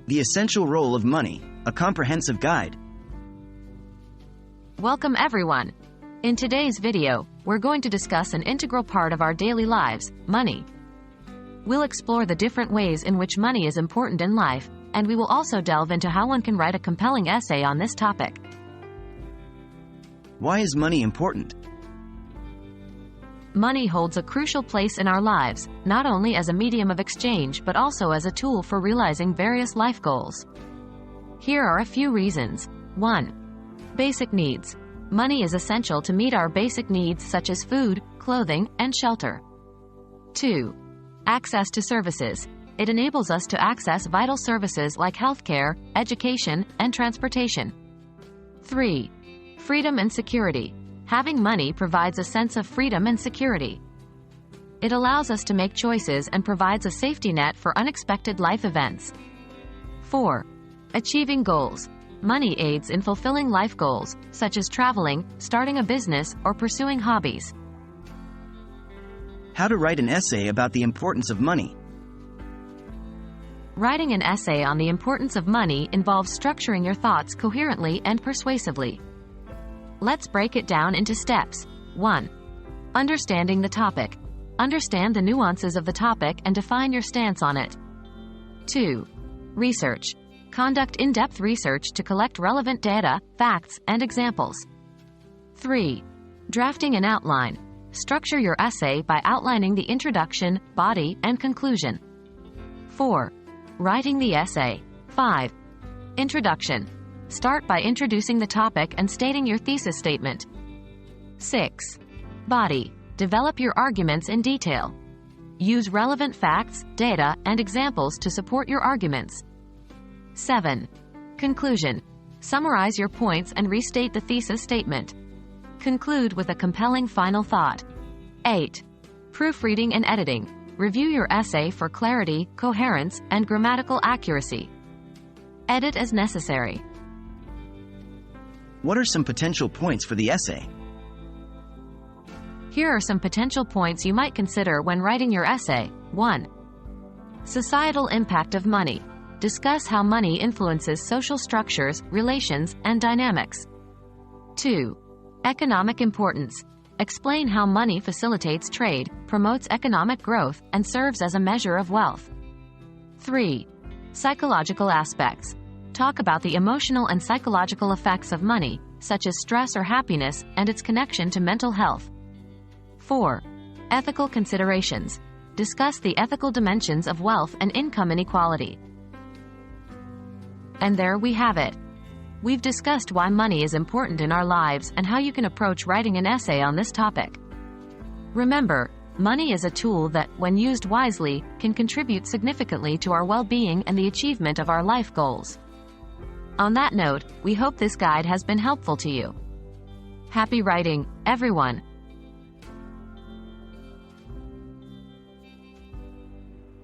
The essential role of money, a comprehensive guide. Welcome everyone. In today's video, we're going to discuss an integral part of our daily lives, money. We'll explore the different ways in which money is important in life, and we will also delve into how one can write a compelling essay on this topic. Why is money important? Money holds a crucial place in our lives, not only as a medium of exchange but also as a tool for realizing various life goals. Here are a few reasons. 1. Basic needs. Money is essential to meet our basic needs such as food, clothing, and shelter. 2. Access to services. It enables us to access vital services like healthcare, education, and transportation. 3. Freedom and security. Having money provides a sense of freedom and security. It allows us to make choices and provides a safety net for unexpected life events. 4. Achieving goals. Money aids in fulfilling life goals, such as traveling, starting a business, or pursuing hobbies. How to write an essay about the importance of money. Writing an essay on the importance of money involves structuring your thoughts coherently and persuasively. Let's break it down into steps. 1. Understanding the topic. Understand the nuances of the topic and define your stance on it. 2. Research. Conduct in-depth research to collect relevant data, facts, and examples. 3. Drafting an outline. Structure your essay by outlining the introduction, body, and conclusion. 4. Writing the essay. 5. Introduction. Start by introducing the topic and stating your thesis statement. 6. Body. Develop your arguments in detail. Use relevant facts, data, and examples to support your arguments. 7. Conclusion. Summarize your points and restate the thesis statement. Conclude with a compelling final thought. 8. Proofreading and editing. Review your essay for clarity, coherence, and grammatical accuracy. Edit as necessary. What are some potential points for the essay? Here are some potential points you might consider when writing your essay. 1. Societal impact of money. Discuss how money influences social structures, relations, and dynamics. 2. Economic importance. Explain how money facilitates trade, promotes economic growth, and serves as a measure of wealth. 3. Psychological aspects. Talk about the emotional and psychological effects of money, such as stress or happiness, and its connection to mental health. 4. Ethical considerations. Discuss the ethical dimensions of wealth and income inequality. And there we have it. We've discussed why money is important in our lives and how you can approach writing an essay on this topic. Remember, money is a tool that, when used wisely, can contribute significantly to our well-being and the achievement of our life goals. On that note, we hope this guide has been helpful to you. Happy writing, everyone!